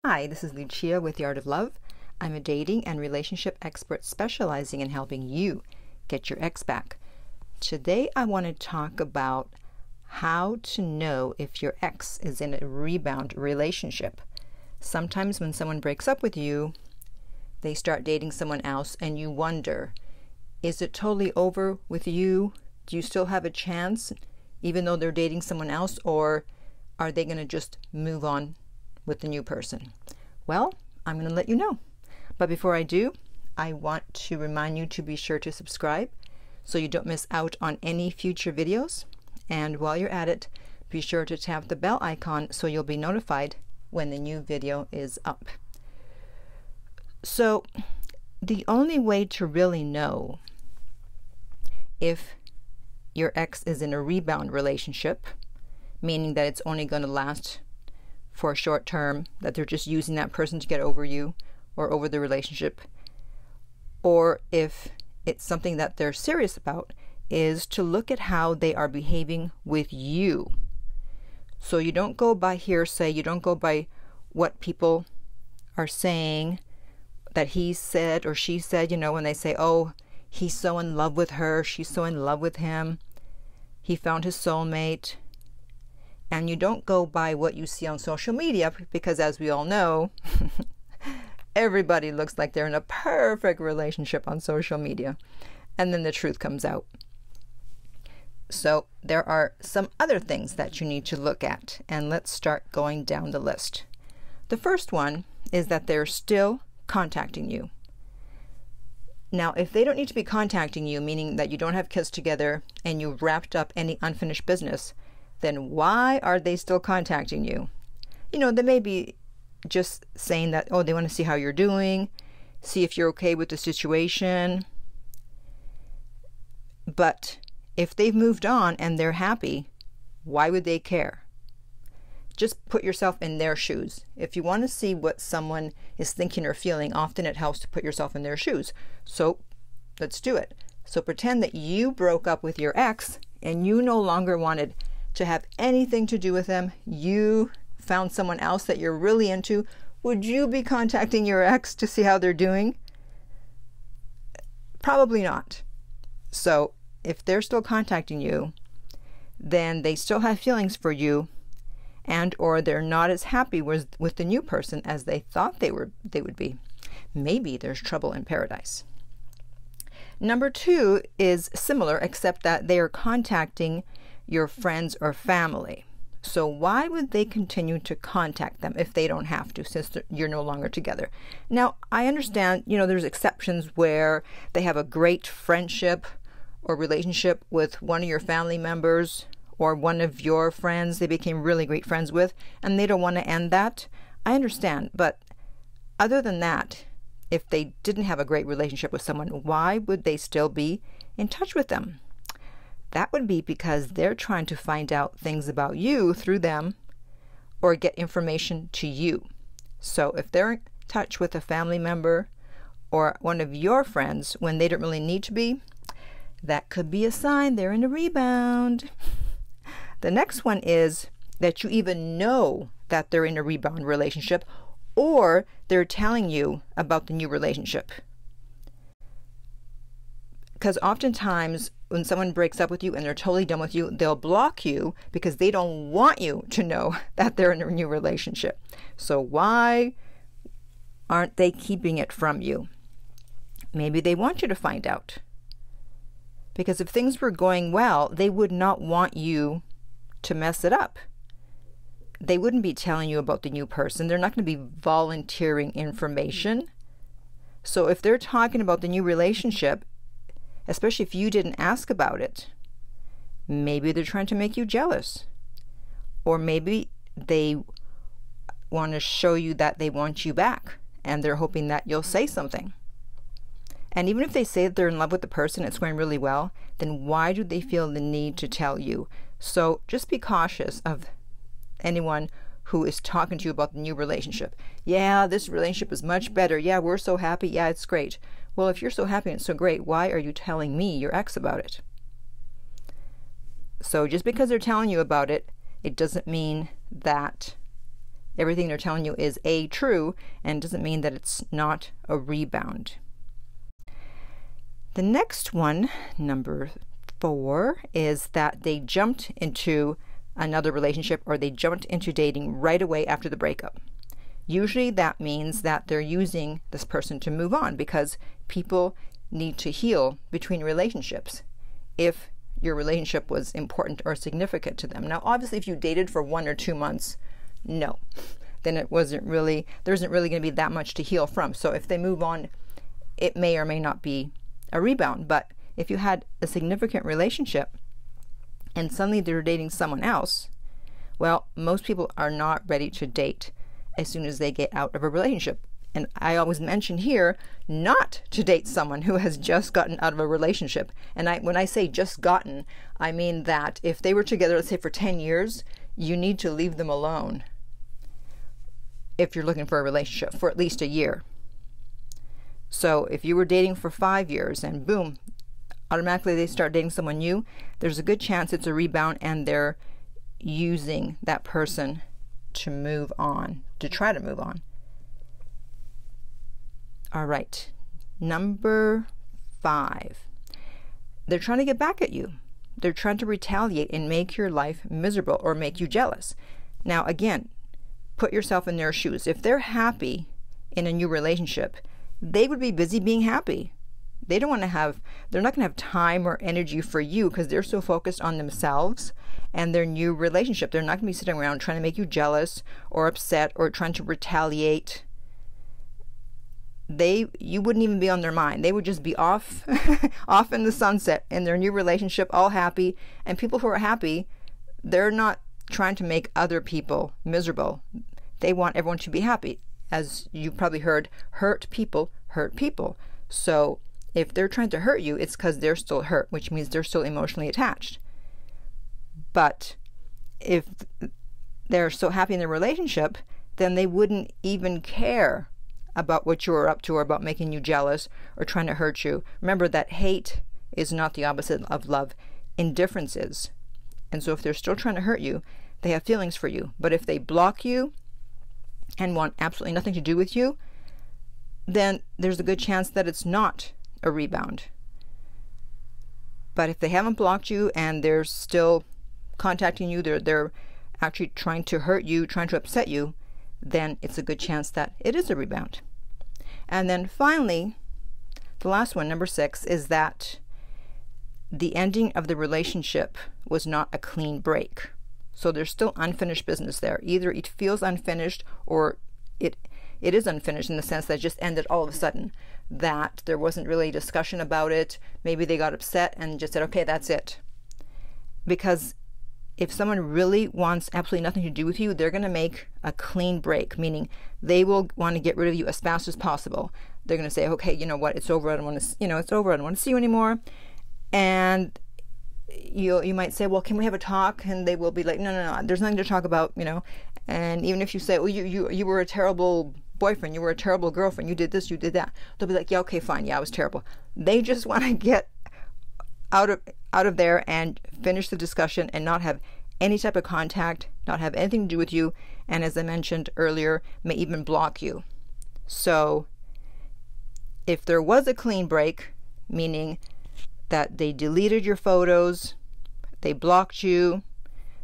Hi, this is Lucia with The Art of Love. I'm a dating and relationship expert specializing in helping you get your ex back. Today I want to talk about how to know if your ex is in a rebound relationship. Sometimes when someone breaks up with you, they start dating someone else and you wonder, is it totally over with you? Do you still have a chance even though they're dating someone else, or are they going to just move on with the new person? Well, I'm going to let you know. But before I do, I want to remind you to be sure to subscribe so you don't miss out on any future videos. And while you're at it, be sure to tap the bell icon so you'll be notified when the new video is up. So, the only way to really know if your ex is in a rebound relationship, meaning that it's only going to last for a short term, that they're just using that person to get over you or over the relationship, or if it's something that they're serious about, is to look at how they are behaving with you. So you don't go by hearsay, you don't go by what people are saying that he said or she said, when they say, oh, he's so in love with her, she's so in love with him, he found his soulmate. And you don't go by what you see on social media, because as we all know, everybody looks like they're in a perfect relationship on social media. And then the truth comes out. So there are some other things that you need to look at. And let's start going down the list. The first one is that they're still contacting you. Now, if they don't need to be contacting you, meaning that you don't have kids together and you've wrapped up any unfinished business, then why are they still contacting you? They may be just saying that, oh, they want to see how you're doing, see if you're okay with the situation. But if they've moved on and they're happy, why would they care? Just put yourself in their shoes. If you want to see what someone is thinking or feeling, often it helps to put yourself in their shoes. So let's do it. So pretend that you broke up with your ex and you no longer wanted to have anything to do with them. You found someone else that you're really into. Would you be contacting your ex to see how they're doing? Probably not. So if they're still contacting you, then they still have feelings for you, and or they're not as happy with the new person as they thought they would be. Maybe there's trouble in paradise. Number 2 is similar, except that they are contacting your friends or family. So why would they continue to contact them if they don't have to, since you're no longer together? Now, I understand, there's exceptions where they have a great friendship or relationship with one of your family members or one of your friends they became really great friends with, and they don't want to end that. I understand, but other than that, if they didn't have a great relationship with someone, why would they still be in touch with them? That would be because they're trying to find out things about you through them or get information to you. So if they're in touch with a family member or one of your friends when they don't really need to be, that could be a sign they're in a rebound. The next one is that you even know that they're in a rebound relationship, or they're telling you about the new relationship. Because oftentimes when someone breaks up with you and they're totally done with you, they'll block you because they don't want you to know that they're in a new relationship. So why aren't they keeping it from you? Maybe they want you to find out. Because if things were going well, they would not want you to mess it up. They wouldn't be telling you about the new person. They're not going to be volunteering information. So if they're talking about the new relationship, especially if you didn't ask about it, maybe they're trying to make you jealous. Or maybe they want to show you that they want you back and they're hoping that you'll say something. And even if they say that they're in love with the person, it's going really well, then why do they feel the need to tell you? So just be cautious of anyone who is talking to you about the new relationship. Yeah, this relationship is much better. Yeah, we're so happy. Yeah, it's great. Well, if you're so happy and it's so great, why are you telling me, your ex, about it? So just because they're telling you about it, it doesn't mean that everything they're telling you is true, and it doesn't mean that it's not a rebound. The next one, number 4, is that they jumped into another relationship, or they jumped into dating right away after the breakup. Usually that means that they're using this person to move on, because people need to heal between relationships if your relationship was important or significant to them. Now, obviously, if you dated for 1 or 2 months, no, then there isn't really going to be that much to heal from. So if they move on, it may or may not be a rebound. But if you had a significant relationship and suddenly they're dating someone else, well, most people are not ready to date as soon as they get out of a relationship. And I always mention here not to date someone who has just gotten out of a relationship. And when I say just gotten, I mean that if they were together, let's say for 10 years, you need to leave them alone if you're looking for a relationship for at least a year. So if you were dating for 5 years and boom, automatically they start dating someone new, there's a good chance it's a rebound, and they're using that person to move on, to try to move on. All right, number 5. They're trying to get back at you. They're trying to retaliate and make your life miserable or make you jealous. Now, again, put yourself in their shoes. If they're happy in a new relationship, they would be busy being happy. They're not going to have time or energy for you because they're so focused on themselves and their new relationship. They're not going to be sitting around trying to make you jealous or upset or trying to retaliate. You wouldn't even be on their mind. They would just be off in the sunset in their new relationship, all happy. And people who are happy, they're not trying to make other people miserable. They want everyone to be happy. As you probably heard, hurt people hurt people. So if they're trying to hurt you, it's because they're still hurt, which means they're still emotionally attached. But if they're so happy in their relationship, then they wouldn't even care about what you're up to or about making you jealous or trying to hurt you. Remember that hate is not the opposite of love. Indifference is. And so if they're still trying to hurt you, they have feelings for you. But if they block you and want absolutely nothing to do with you, then there's a good chance that it's not a rebound. But if they haven't blocked you and they're still contacting you, they're actually trying to hurt you, trying to upset you, then it's a good chance that it is a rebound. And then finally, the last one, number 6, is that the ending of the relationship was not a clean break. So there's still unfinished business there. Either it feels unfinished or it is unfinished in the sense that it just ended all of a sudden, that there wasn't really a discussion about it. Maybe they got upset and just said, okay, that's it. Because if someone really wants absolutely nothing to do with you, they're going to make a clean break, meaning they will want to get rid of you as fast as possible. They're going to say, okay, you know what, it's over. I don't want to, it's over. I don't want to see you anymore. And you might say, well, can we have a talk? And they will be like, no, there's nothing to talk about, And even if you say, well, you were a terrible boyfriend, you were a terrible girlfriend, you did this, you did that, they'll be like, yeah, okay, fine, yeah, I was terrible. They just want to get out of there and finish the discussion and not have any type of contact, not have anything to do with you, and as I mentioned earlier, may even block you. So if there was a clean break, meaning that they deleted your photos, they blocked you,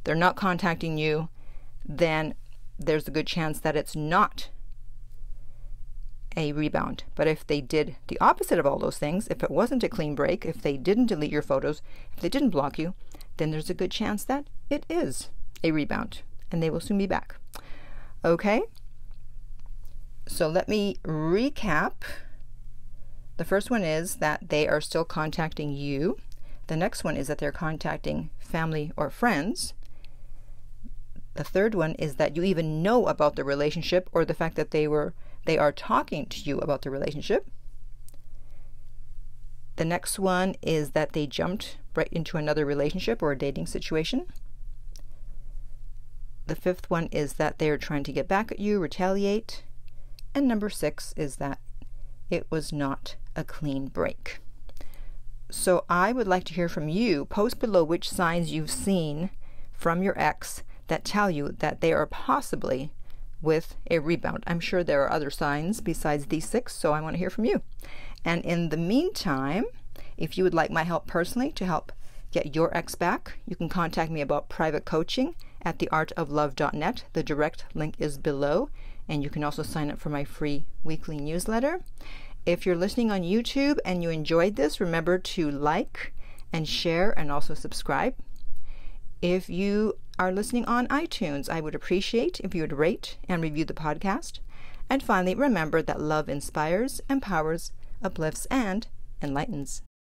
they're not contacting you, then there's a good chance that it's not a rebound. But if they did the opposite of all those things, if it wasn't a clean break, if they didn't delete your photos, if they didn't block you, then there's a good chance that it is a rebound and they will soon be back. Okay? So let me recap. The first one is that they are still contacting you. The next one is that they're contacting family or friends. The third one is that you even know about the relationship or the fact that they are talking to you about the relationship. The next one is that they jumped right into another relationship or a dating situation. The fifth one is that they're trying to get back at you, retaliate. And number 6 is that it was not a clean break. So I would like to hear from you. Post below which signs you've seen from your ex that tell you that they are possibly with a rebound. I'm sure there are other signs besides these 6, so I want to hear from you. And in the meantime, if you would like my help personally to help get your ex back, you can contact me about private coaching at theartoflove.net. The direct link is below, and you can also sign up for my free weekly newsletter. If you're listening on YouTube and you enjoyed this, remember to like and share and also subscribe. If you are listening on iTunes, I would appreciate if you would rate and review the podcast. And finally, remember that love inspires, empowers, uplifts, and enlightens.